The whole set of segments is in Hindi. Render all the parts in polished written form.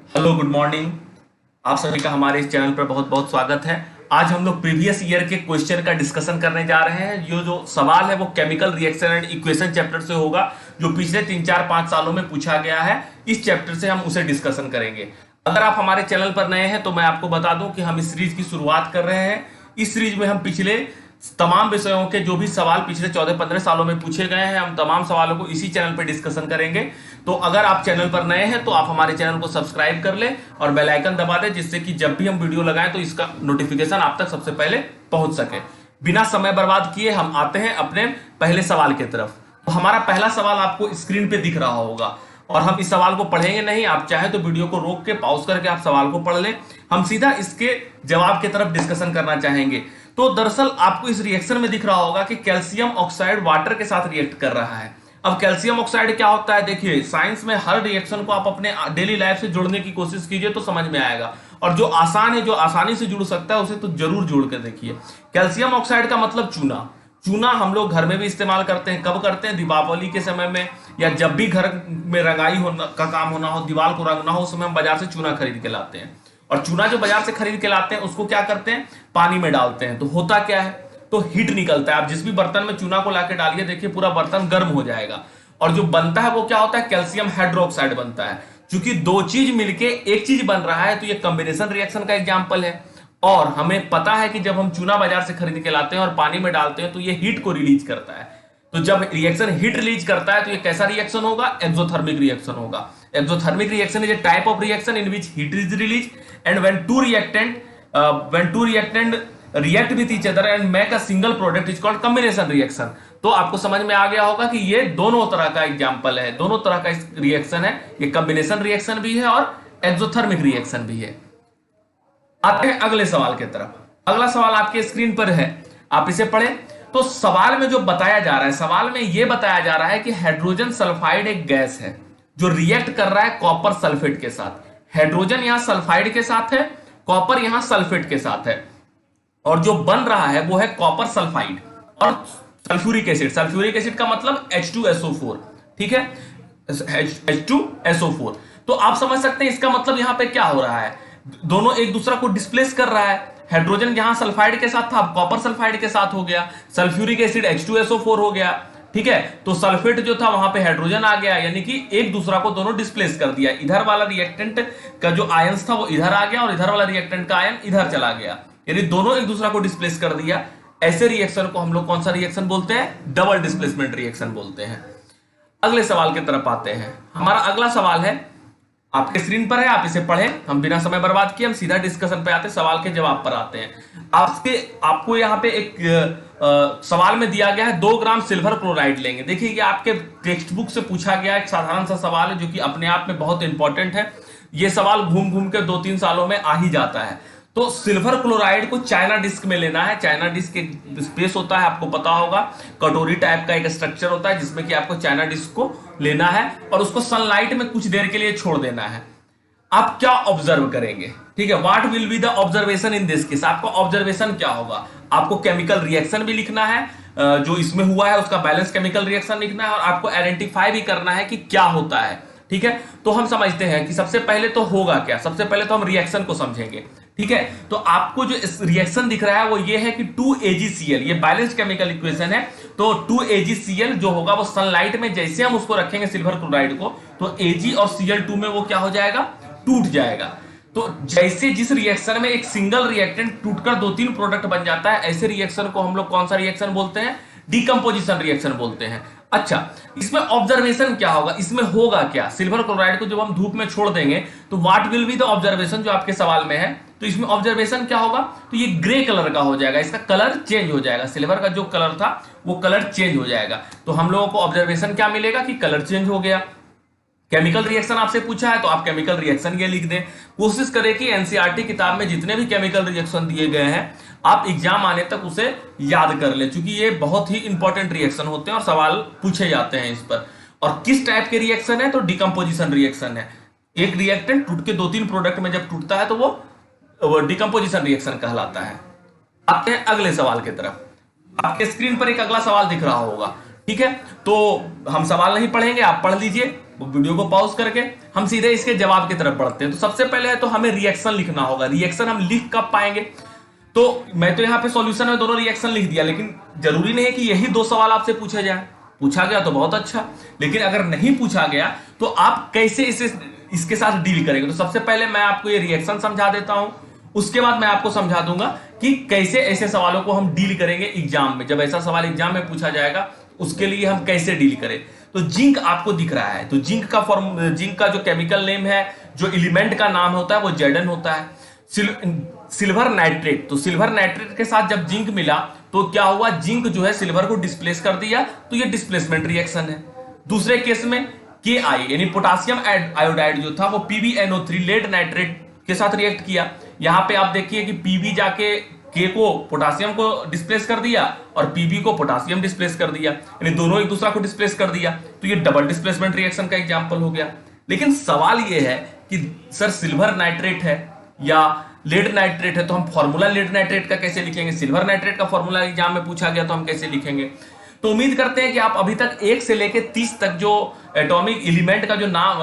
Hello, good morning. आप सभी का हमारे इस चैनल पर बहुत बहुत स्वागत है। आज हम लोग प्रीवियस ईयर के क्वेश्चन का डिस्कशन करने जा रहे हैं। ये जो सवाल है वो chemical reaction and equation chapter से होगा, जो पिछले 3 4 5 सालों में पूछा गया है। इस चैप्टर से हम उसे डिस्कशन करेंगे। अगर आप हमारे चैनल पर नए हैं तो मैं आपको बता दूं कि हम इस सीरीज की शुरुआत कर रहे हैं। इस सीरीज में हम पिछले तमाम विषयों के जो भी सवाल पिछले 14 15 सालों में पूछे गए हैं, हम तमाम सवालों को इसी चैनल पर डिस्कशन करेंगे। तो अगर आप चैनल पर नए हैं तो आप हमारे चैनल को सब्सक्राइब कर लें और बेल आइकन दबा दें, जिससे कि जब भी हम वीडियो लगाएं तो इसका नोटिफिकेशन आप तक सबसे पहले पहुंच सके। बिना समय बर्बाद किए हम आते हैं अपने पहले सवाल की तरफ। तो हमारा पहला सवाल आपको स्क्रीन पे दिख रहा होगा और हम इस सवाल को पढ़ेंगे नहीं। आप चाहे तो वीडियो को रोक के पॉज करके आप सवाल को पढ़ लें। हम सीधा इसके जवाब की तरफ डिस्कशन करना चाहेंगे। तो दरअसल आपको इस रिएक्शन में दिख रहा होगा कि कैल्शियम ऑक्साइड वाटर के साथ रिएक्ट कर रहा है। अब कैल्शियम ऑक्साइड क्या होता है, देखिए साइंस में हर रिएक्शन को आप अपने डेली लाइफ से जोड़ने की कोशिश कीजिए तो समझ में आएगा। और जो आसान है, जो आसानी से जुड़ सकता है, उसे तो जरूर जोड़ कर देखिए। कैल्शियम ऑक्साइड का मतलब चूना। चूना हम लोग घर में भी इस्तेमाल करते हैं। कब करते हैं? दीपावली के समय में, या जब भी घर में रंगाई होना का काम होना हो, दीवार को रंगना हो, उस समय हम बाजार से चूना खरीद के लाते हैं। और चूना जो बाजार से खरीद के लाते हैं उसको क्या करते हैं, पानी में डालते हैं। तो होता क्या है, तो हीट निकलता है। आप जिस भी बर्तन में चूना को लाके डालिए, देखिए पूरा बर्तन गर्म हो जाएगा। और जो बनता है वो क्या होता है, कैल्शियम हाइड्रोक्साइड बनता है। क्योंकि दो चीज मिलके एक चीज बन रहा है, तो ये कॉम्बिनेशन रिएक्शन का एग्जांपल है। और हमें पता है कि जब हम चूना बाजार से खरीद के लाते हैं और पानी में डालते हैं तो ये हीट को रिलीज करता है। तो जब रिएक्शन हीट रिलीज करता है तो ये कैसा रिएक्शन होगा? एक्सोथर्मिक रिएक्शन होगा। Exothermic reaction is a type of reaction in which heat is release and when two reactant react with each other and make a single product is called combination reaction। तो आपको समझ में आ गया होगा कि ये दोनों तरह का एग्जांपल है, दोनों तरह का रिएक्शन है। ये कॉम्बिनेशन रिएक्शन भी है और एक्सोथर्मिक रिएक्शन भी है। आते हैं अगले सवाल की तरफ। अगला सवाल आपके स्क्रीन पर है, आप इसे पढ़ें। तो सवाल में जो बताया जा रहा है, सवाल में यह बताया जा रहा है कि हाइड्रोजन सल्फाइड एक गैस है जो रिएक्ट कर रहा है कॉपर सल्फेट के साथ। हाइड्रोजन यहां सल्फाइड के साथ है, कॉपर यहां सल्फेट के साथ है। और जो बन रहा है वो है कॉपर सल्फाइड और सल्फ्यूरिक एसिड। सल्फ्यूरिक एसिड का मतलब H2SO4, ठीक है, H2SO4। तो आप समझ सकते हैं इसका मतलब यहां पे क्या हो रहा है, दोनों एक दूसरा को डिस्प्लेस कर रहा है। हाइड्रोजन यहां सल्फाइड के साथ था, कॉपर सल्फाइड के साथ हो गया। सल्फ्यूरिक एसिड H2SO4 हो गया, ठीक है। तो सल्फेट जो था वहां पे हाइड्रोजन आ गया, यानी कि एक दूसरा को दोनों डिस्प्लेस कर दिया। इधर वाला रिएक्टेंट का जो आयंस था वो इधर आ गया और इधर वाला रिएक्टेंट का आयन इधर चला गया, यानी दोनों एक दूसरा को डिस्प्लेस कर दिया। ऐसे रिएक्शन को हम लोग कौन सा रिएक्शन बोलते हैं? डबल डिस्प्लेसमेंट रिएक्शन बोलते हैं। अगले सवाल की तरफ आते हैं। हमारा अगला सवाल है, आपके स्क्रीन पर है, आप इसे पढ़ें। हम बिना समय बर्बाद किए हम सीधा डिस्कशन पे आते हैं, सवाल के जवाब पर आते हैं। आपको यहाँ पे एक सवाल में दिया गया है 2 ग्राम सिल्वर क्लोराइड लेंगे। देखिए ये आपके टेक्स्ट बुक से पूछा गया एक साधारण सा सवाल है जो कि अपने आप में बहुत इंपॉर्टेंट है। ये सवाल घूम घूम के 2 3 सालों में आ ही जाता है। तो सिल्वर क्लोराइड को चाइना डिस्क में लेना है। चाइना डिस्क एक स्पेस होता है, आपको पता होगा, कटोरी टाइप का एक स्ट्रक्चर होता है जिसमें कि आपको चाइना डिस्क को लेना है और उसको सनलाइट में कुछ देर के लिए छोड़ देना है। आप क्या ऑब्जर्व करेंगे? ठीक है, what will be the observation in this case. आपका ऑब्जर्वेशन क्या होगा? आपको केमिकल रिएक्शन भी लिखना है, जो इसमें हुआ है उसका बैलेंस केमिकल रिएक्शन लिखना है, और आपको आइडेंटिफाई भी करना है कि क्या होता है। ठीक है, तो हम समझते हैं कि सबसे पहले तो होगा क्या। सबसे पहले तो हम रिएक्शन को समझेंगे, ठीक है। तो आपको जो रिएक्शन दिख रहा है वो ये है कि 2AgCl, ये बैलेंस्ड केमिकल इक्वेशन है। तो 2AgCl जो होगा वो सनलाइट में जैसे हम उसको रखेंगे सिल्वर क्लोराइड को, तो Ag और Cl2 में वो क्या हो जाएगा? टूट जाएगा। तो जैसे जिस रिएक्शन में एक सिंगल रिएक्टेंट टूटकर 2 3 प्रोडक्ट बन जाता है, ऐसे रिएक्शन को हम लोग कौन सा रिएक्शन बोलते हैं? डिकम्पोजिशन रिएक्शन बोलते हैं। अच्छा, इसमें ऑब्जर्वेशन क्या होगा? इसमें होगा क्या? सिल्वर क्लोराइड को जब हम धूप में छोड़ देंगे तो what will be the observation, जो आपके सवाल में है। तो इसमें ऑब्जर्वेशन क्या होगा? तो ये ग्रे कलर का हो जाएगा, इसका कलर चेंज हो जाएगा। सिल्वर का जो कलर था वो कलर चेंज हो जाएगा। तो हम लोगों को ऑब्जर्वेशन क्या मिलेगा कि कलर चेंज हो गया। केमिकल रिएक्शन आपसे पूछा है तो आप केमिकल रिएक्शन ये लिख दें। कोशिश करें कि एनसीईआरटी किताब में जितने भी केमिकल रिएक्शन दिए गए हैं आप एग्जाम आने तक उसे याद कर लें, क्योंकि ये बहुत ही इंपॉर्टेंट रिएक्शन होते हैं और सवाल पूछे जाते हैं इस पर। और किस टाइप के रिएक्शन है? तो डिकम्पोजिशन रिएक्शन है। एक रिएक्टेंट टूट के 2 3 प्रोडक्ट में जब टूटता है तो वो डिकम्पोजिशन रिएक्शन कहलाता है। आते हैं अगले सवाल की तरफ। आपके स्क्रीन पर एक अगला सवाल दिख रहा होगा, ठीक है। तो हम सवाल नहीं पढ़ेंगे, आप पढ़ लीजिए। वो वीडियो को पॉज करके हम सीधे इसके जवाब की तरफ बढ़ते हैं। तो सबसे पहले है तो हमें रिएक्शन लिखना होगा। रिएक्शन हम लिख कब पाएंगे? तो मैं तो यहाँ पे सॉल्यूशन में दोनों रिएक्शन लिख दिया, लेकिन जरूरी नहीं है कि यही 2 सवाल आपसे पूछे जाए। पूछा गया तो बहुत अच्छा, लेकिन अगर नहीं पूछा गया तो आप कैसे इसके साथ डील करेंगे। तो सबसे पहले मैं आपको ये रिएक्शन समझा देता हूं, उसके बाद मैं आपको समझा दूंगा कि कैसे ऐसे सवालों को हम डील करेंगे एग्जाम में। जब ऐसा सवाल एग्जाम में पूछा जाएगा उसके लिए हम कैसे डील करें। तो जिंक आपको दिख रहा है, तो जिंक का जो केमिकल नेम है, जो एलिमेंट का नाम होता है वो Zn होता है। सिल्वर नाइट्रेट, तो सिल्वर नाइट्रेट के साथ जब जिंक मिला तो क्या हुआ, जिंक जो है सिल्वर को डिस्प्लेस कर दिया, तो ये डिस्प्लेसमेंट रिएक्शन है। दूसरे केस में Ki यानी पोटासियम आयोडाइड जो था वो PbNO3 लेड नाइट्रेट के साथ रिएक्ट किया। यहां पे आप देखिए कि Pb जाके K को पोटासियम को डिस्प्लेस कर दिया और Pb को पोटासियम डिस्प्लेस कर दिया, यानी दोनों एक दूसरा को डिस्प्लेस कर दिया, तो ये डबल डिस्प्लेसमेंट रिएक्शन का एग्जांपल हो गया। लेकिन सवाल ये है कि सर सिल्वर नाइट्रेट है या लेड नाइट्रेट है, तो हम फॉर्मूला लेड नाइट्रेट का कैसे लिखेंगे? सिल्वर नाइट्रेट का फॉर्मूला एग्जाम में पूछा गया तो हम कैसे लिखेंगे? तो उम्मीद करते हैं कि आप अभी तक 1 से लेकर 30 तक जो एटॉमिक एलिमेंट का जो नाम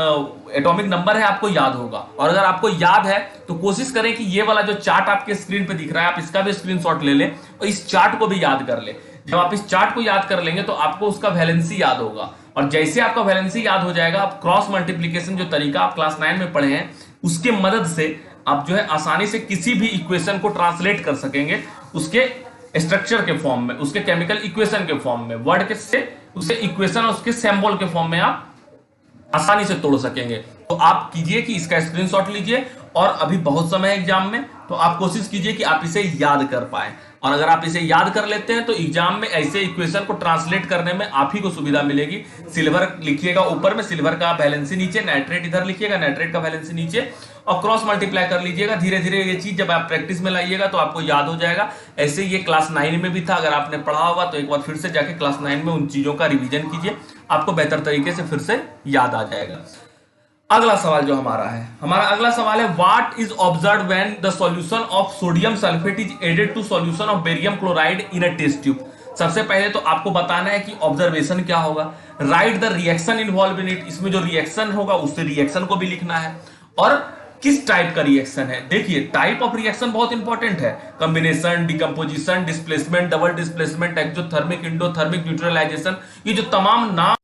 एटॉमिक नंबर है आपको याद होगा। और अगर आपको याद है तो कोशिश करें कि ये वाला जो चार्ट आपके स्क्रीन पे दिख रहा है आप इसका भी स्क्रीनशॉट ले लें और इस चार्ट को भी याद कर लें। जब आप इस चार्ट को याद कर लेंगे तो आपको उसका वैलेंसी याद होगा, और जैसे आपका वैलेंसी याद हो जाएगा आप क्रॉस मल्टीप्लीकेशन जो तरीका आप क्लास 9 में पढ़े हैं उसके मदद से आप जो है आसानी से किसी भी इक्वेशन को ट्रांसलेट कर सकेंगे उसके स्ट्रक्चर के फॉर्म में, उसके केमिकल इक्वेशन के फॉर्म में, वर्ड के से उसे इक्वेशन और उसके सिंबल के फॉर्म में आप आसानी से तोड़ सकेंगे। तो आप कीजिए कि इसका स्क्रीनशॉट लीजिए, और अभी बहुत समय है एग्जाम में, तो आप कोशिश कीजिए कि आप इसे याद कर पाए। और अगर आप इसे याद कर लेते हैं तो एग्जाम में ऐसे इक्वेशन को ट्रांसलेट करने में आप ही को सुविधा मिलेगी। सिल्वर लिखिएगा ऊपर में, सिल्वर का वैलेंसी नीचे, नाइट्रेट इधर लिखिएगा, नाइट्रेट का वैलेंसी नीचे, और क्रॉस मल्टीप्लाई कर लीजिएगा। धीरे धीरे ये चीज जब आप प्रैक्टिस में लाइएगा तो आपको याद हो जाएगा। ऐसे ये क्लास 9 में भी था, अगर आपने पढ़ा होगा तो एक बार फिर से जाके क्लास 9 में उन चीजों का रिवीजन कीजिए, आपको बेहतर तरीके से फिर से याद आ जाएगा। अगला सवाल जो हमारा अगला सवाल है, what is observe when the solution of sodium sulphate is added to solution of barium chloride in a test tube. सबसे पहले तो आपको बताना है कि ऑब्जर्वेशन क्या होगा, right the reaction involve in it, इसमें जो रिएक्शन होगा उससे रिएक्शन को भी लिखना है, और किस टाइप का रिएक्शन है। देखिए टाइप ऑफ रिएक्शन बहुत इंपॉर्टेंट है, combination, decomposition, displacement, double displacement, exothermic, endothermic, neutralisation, ये जो तमाम नाम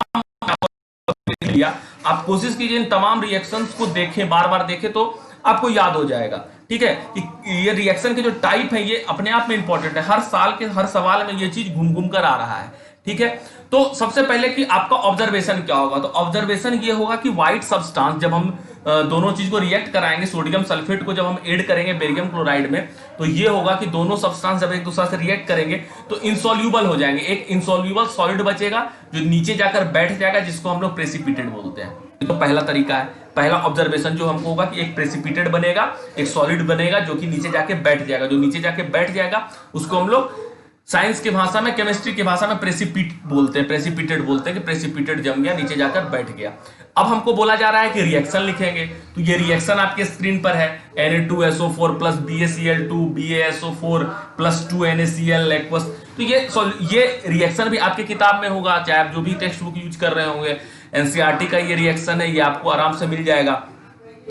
लिया, आप कोशिश कीजिए इन तमाम रिएक्शंस को देखें, बार बार देखें तो आपको याद हो जाएगा। ठीक है कि ये रिएक्शन के जो टाइप है ये अपने आप में इंपॉर्टेंट है, हर साल के हर सवाल में ये चीज घूम घूम कर आ रहा है। ठीक है, तो सबसे पहले कि आपका ऑब्जर्वेशन क्या होगा, तो ऑब्जर्वेशन ये होगा कि व्हाइट सब्सटेंस, जब हम दोनों चीज को रिएक्ट कराएंगे, सोडियम सल्फेट को जब हम ऐड करेंगे बेरियम क्लोराइड में, तो ये होगा कि दोनों सब्सटेंस जब एक दूसरे से रिएक्ट करेंगे तो इंसॉल्यूबल हो जाएंगे, एक इंसॉल्यूबल सॉलिड बचेगा जो नीचे जाकर बैठ जाएगा, जिसको हम लोग प्रेसिपिटेट बोलते हैं। तो पहला तरीका है, पहला ऑब्जर्वेशन जो हमको होगा कि एक प्रेसिपिटेट बनेगा, एक सॉलिड बनेगा जो कि नीचे जाके बैठ जाएगा, जो नीचे जाके बैठ जाएगा उसको हम लोग साइंस की भाषा में, केमिस्ट्री की भाषा में प्रेसिपिटेट बोलते हैं कि प्रेसिपिटेट जम गया, नीचे जाकर बैठ गया। अब हमको बोला जा रहा है कि रिएक्शन लिखेंगे, तो ये रिएक्शन आपके स्क्रीन पर है, Na2SO4 plus BaCl2 BaSO4 plus 2NaCl aqueous. तो ये रिएक्शन भी आपके किताब में होगा, चाहे आप जो भी टेक्स्ट बुक यूज कर रहे होंगे, एनसीईआरटी का ये रिएक्शन है, ये आपको आराम से मिल जाएगा।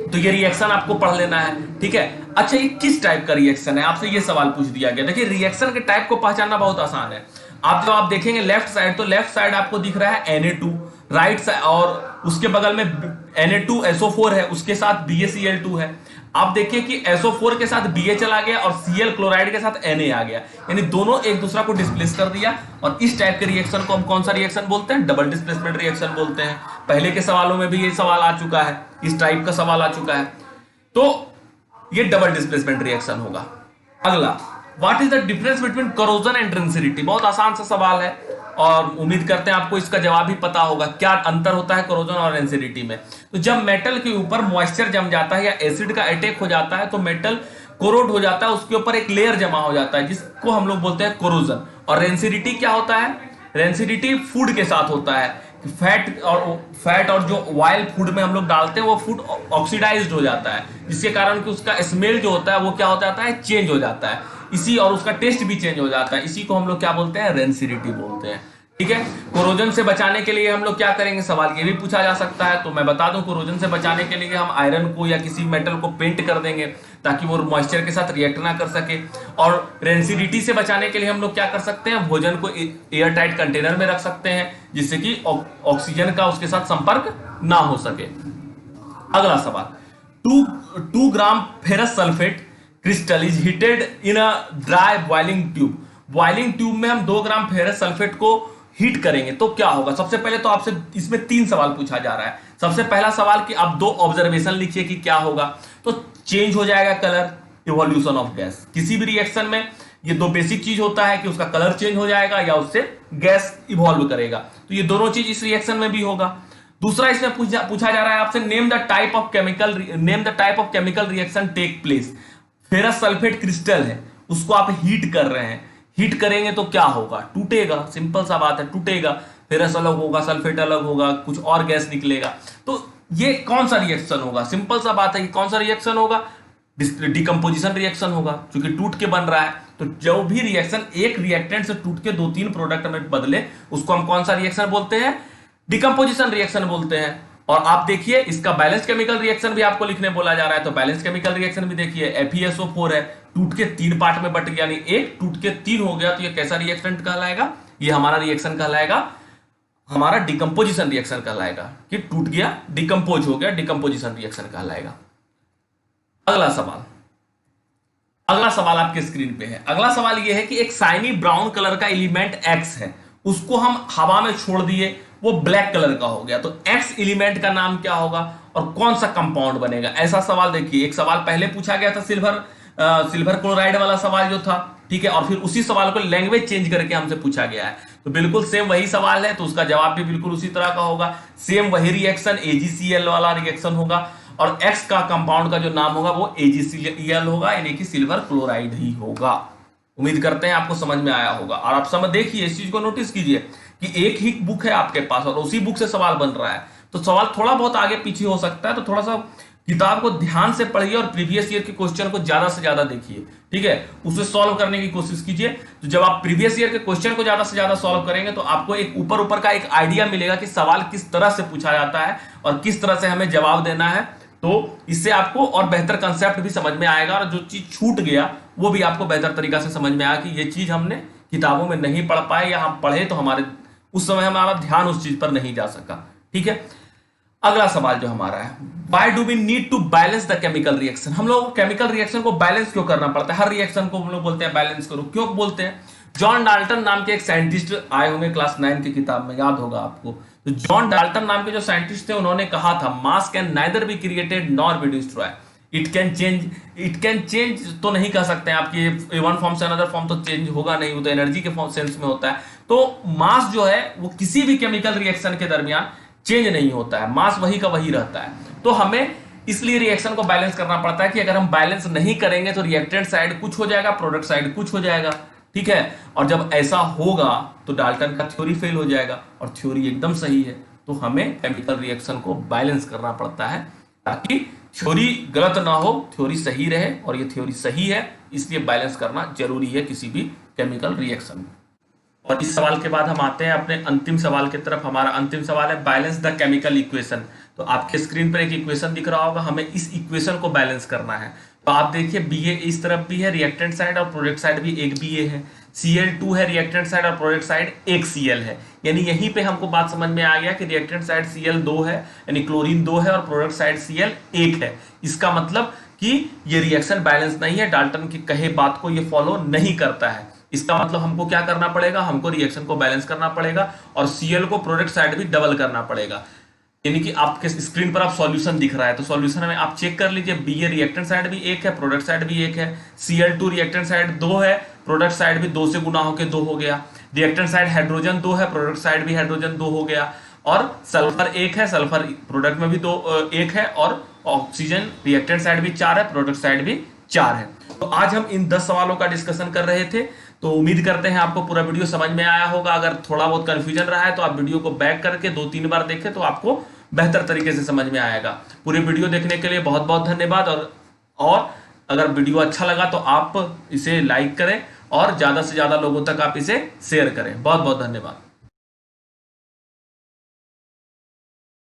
तो ये रिएक्शन आपको पढ़ लेना है। ठीक है, अच्छा ये किस टाइप का रिएक्शन है, आपसे ये सवाल पूछ दिया गया। देखिए रिएक्शन के टाइप को पहचानना बहुत आसान है। आप देखेंगे लेफ्ट साइड, तो लेफ्ट साइड आपको दिख रहा है Na2, राइट साइड, और उसके बगल में Na2SO4 है, उसके साथ BaCl2 है। आप देखिए कि SO4 के साथ Ba चला गया और Cl क्लोराइड के साथ Na आ गया, यानी दोनों एक दूसरा को डिस्प्लेस कर दिया। और इस टाइप के रिएक्शन को हम कौन सा रिएक्शन बोलते हैं? डबल डिस्प्लेसमेंट रिएक्शन बोलते हैं। पहले के सवालों में भी ये सवाल आ चुका है, इस टाइप का सवाल आ चुका है, तो ये डबल डिस्प्लेसमेंट रिएक्शन होगा। अगला, what is the difference between corrosion and rancidity, बहुत आसान सा सवाल है और उम्मीद करते हैं आपको इसका जवाब भी पता होगा। क्या अंतर होता है करोजन और रेंसिडिटी में? तो जब मेटल के ऊपर मॉइस्चर जम जाता है या एसिड का अटैक हो जाता है तो मेटल कोरोड हो जाता है, उसके ऊपर एक लेयर जमा हो जाता है जिसको हम लोग बोलते हैं कोरोजन। और रेंसिडिटी क्या होता है? रेंसिडिटी फूड के साथ होता है, फैट और जो ऑयल फूड में हम लोग डालते हैं वो फूड ऑक्सीडाइज्ड हो जाता है, जिसके कारण कि उसका स्मेल जो होता है वो क्या हो जाता है? चेंज हो जाता है, और उसका टेस्ट भी चेंज हो जाता है। इसी को हम लोग क्या बोलते हैं? रेंसिडिटी बोलते हैं। ठीक है। कोरोजन से बचाने के लिए हम लोग क्या करेंगे, सवाल ये भी पूछा जा सकता है। तो मैं बता दूं, कोरोजन से बचाने के लिए हम आयरन को या किसी मेटल को पेंट कर देंगे ताकि वो मॉइस्चर के साथ रिएक्ट ना कर सके। और रेंसिडिटी से बचाने के लिए हम लोग क्या कर सकते हैं, भोजन को एयर टाइट कंटेनर में रख सकते हैं जिससे कि ऑक्सीजन का उसके साथ संपर्क ना हो सके। अगला सवाल, 2 gram ferrous sulphate crystal is heated in a dry boiling tube. Boiling tube में हम 2 ग्राम फेरस सल्फेट को हीट करेंगे तो क्या होगा। सबसे पहले तो आपसे इसमें 3 सवाल पूछा जा रहा है। सबसे पहला सवाल कि आप 2 ऑब्जर्वेशन लिखिए कि क्या होगा। तो चेंज हो जाएगा कलर, इवोल्यूशन ऑफ गैस। किसी भी रिएक्शन में ये 2 बेसिक चीज होता है कि उसका कलर चेंज हो जाएगा या उससे गैस इवॉल्व करेगा। तो ये दोनों चीज इस रिएक्शन में भी होगा। दूसरा इसमें पूछा जा रहा है आपसे, name the type of chemical reaction take place. Ferrous sulphate crystal है, उसको आप हीट कर रहे हैं, हीट करेंगे तो क्या होगा, टूटेगा। सिंपल सा बात है, टूटेगा। फेरस अलग होगा, सल्फेट अलग होगा, कुछ और गैस निकलेगा। तो ये कौन सा रिएक्शन होगा, सिंपल सा बात है कि कौन सा रिएक्शन होगा, डिकम्पोजिशन रिएक्शन होगा क्योंकि टूट के बन रहा है। तो जो भी रिएक्शन एक रिएक्टेंट से टूट के 2-3 प्रोडक्ट में बदले उसको हम कौन सा रिएक्शन बोलते हैं, डिकम्पोजिशन रिएक्शन बोलते हैं। और आप देखिए इसका बैलेंस केमिकल रिएक्शन भी आपको लिखने बोला जा रहा है। तो बैलेंस केमिकल रिएक्शन भी देखिए, FeSO4 है, टूट के 3 पार्ट में बट गया, यानी एक टूट के 3 हो गया। तो ये कैसा रिएक्शन कहलाएगा, ये हमारा रिएक्शन कहलाएगा, हमारा डिकम्पोजिशन रिएक्शन कहलाएगा कि टूट गया, डिकम्पोज हो गया, डिकम्पोजिशन रिएक्शन कहलाएगा। अगला सवाल आपके स्क्रीन पे है। अगला सवाल यह है कि एक शाइनी ब्राउन कलर का एलिमेंट X है, उसको हम हवा में छोड़ दिए, वो ब्लैक कलर का हो गया। तो X एलिमेंट का नाम क्या होगा और कौन सा कंपाउंड बनेगा। ऐसा सवाल देखिए, एक सवाल पहले पूछा गया था सिल्वर क्लोराइड वाला सवाल जो था, ठीक है, और फिर उसी सवाल को लैंग्वेज चेंज करके हमसे पूछा गया है। तो बिल्कुल सेम वही सवाल है, तो उसका जवाब भी बिल्कुल उसी तरह का होगा। सेम वही रिएक्शन AgCl वाला रिएक्शन होगा और X का कंपाउंड का जो नाम होगा वो AgCl होगा, यानी कि सिल्वर क्लोराइड ही होगा। उम्मीद करते हैं आपको समझ में आया होगा। और आप समझ देखिए, इस चीज को नोटिस कीजिए कि एक ही बुक है आपके पास और उसी बुक से सवाल बन रहा है। तो सवाल थोड़ा बहुत आगे पीछे हो सकता है, तो थोड़ा सा किताब को ध्यान से पढ़िए और प्रीवियस ईयर के क्वेश्चन को ज्यादा से ज्यादा देखिए, ठीक है, उसे सॉल्व करने की कोशिश कीजिए। तो जब आप प्रीवियस ईयर के क्वेश्चन को ज्यादा से ज्यादा सॉल्व करेंगे तो आपको एक ऊपर का एक आइडिया मिलेगा कि सवाल किस तरह से पूछा जाता है और किस तरह से हमें जवाब देना है। तो इससे आपको और बेहतर कंसेप्ट भी समझ में आएगा और जो चीज छूट गया वो भी आपको बेहतर तरीका से समझ में आया कि ये चीज हमने किताबों में नहीं पढ़ पाए या हम पढ़े तो उस समय हमारा ध्यान उस चीज पर नहीं जा सका, ठीक है। अगला सवाल जो हमारा है, why do we need to balance the chemical reaction. हम लोग केमिकल रिएक्शन को बैलेंस क्यों करना पड़ता है, हर रिएक्शन को हम लोग बोलते हैं बैलेंस करो, क्यों बोलते हैं। जॉन डाल्टन नाम के एक साइंटिस्ट आए होंगे क्लास 9 की किताब में, याद होगा आपको। तो जॉन डाल्टन नाम के जो साइंटिस्ट थे उन्होंने कहा था, मास can neither be created nor be destroy, it can change तो नहीं कह सकते हैं आपकी वन फॉर्म से अनदर फॉर्म, तो चेंज होगा नहीं, वो तो एनर्जी के फॉर्म सेंस में होता है। तो मास जो है वो किसी भी केमिकल रिएक्शन के दरमियान चेंज नहीं होता है, मास वही का वही रहता है। तो हमें इसलिए रिएक्शन को बैलेंस करना पड़ता है कि अगर हम बैलेंस नहीं करेंगे तो रिएक्टेंट साइड कुछ हो जाएगा, प्रोडक्ट साइड कुछ हो जाएगा, ठीक है। और जब ऐसा होगा तो डाल्टन का थ्योरी फेल हो जाएगा और थ्योरी एकदम सही है। तो हमें केमिकल रिएक्शन को बैलेंस करना पड़ता है ताकि थ्योरी गलत ना हो, थ्योरी सही रहे, और ये थ्योरी सही है इसलिए बैलेंस करना जरूरी है किसी भी केमिकल रिएक्शन में। और इस सवाल के बाद हम आते हैं अपने अंतिम सवाल की तरफ। हमारा अंतिम सवाल है बैलेंस द केमिकल इक्वेशन। तो आपके स्क्रीन पर एक इक्वेशन दिख रहा होगा, हमें इस इक्वेशन को बैलेंस करना है। तो आप देखिए Ba इस तरफ भी है रिएक्टेंट साइड और प्रोडक्ट साइड भी एक Ba है, Cl2 है रिएक्टेंट साइड और प्रोडक्ट साइड एक Cl है। यानी यहीं पे हमको बात समझ में आ गया कि रिएक्टेंट साइड Cl2 है यानी क्लोरीन 2 है और प्रोडक्ट साइड Cl 1 है। इसका मतलब कि ये रिएक्शन बैलेंस नहीं है, डाल्टन की कहे बात को ये फॉलो नहीं करता है। इसका मतलब हमको क्या करना पड़ेगा, हमको रिएक्शन को बैलेंस करना पड़ेगा और Cl को प्रोडक्ट साइड भी डबल करना पड़ेगा। यानी कि आपके स्क्रीन पर आप सॉल्यूशन दिख रहा है, तो सॉल्यूशन में आप चेक कर लीजिए, Ba रिएक्टेंट साइड भी 1 है, प्रोडक्ट साइड भी 1 है, Cl2 रिएक्टेंट साइड 2 है, प्रोडक्ट साइड भी 2 से गुना होकर 2 हो गया, रिएक्टेंट साइड हाइड्रोजन 2 है, प्रोडक्ट साइड भी हाइड्रोजन 2 हो गया, और सल्फर 1 है, सल्फर प्रोडक्ट में भी 1 है, और ऑक्सीजन रिएक्टेंट साइड भी 4 है, प्रोडक्ट साइड भी 4 है। तो आज हम इन 10 सवालों का डिस्कशन कर रहे थे। तो उम्मीद करते हैं आपको पूरा वीडियो समझ में आया होगा। अगर थोड़ा बहुत कंफ्यूजन रहा है तो आप वीडियो को बैक करके 2-3 बार देखें तो आपको बेहतर तरीके से समझ में आएगा। पूरे वीडियो देखने के लिए बहुत बहुत धन्यवाद। और अगर वीडियो अच्छा लगा तो आप इसे लाइक करें और ज़्यादा से ज़्यादा लोगों तक आप इसे शेयर करें। बहुत बहुत धन्यवाद।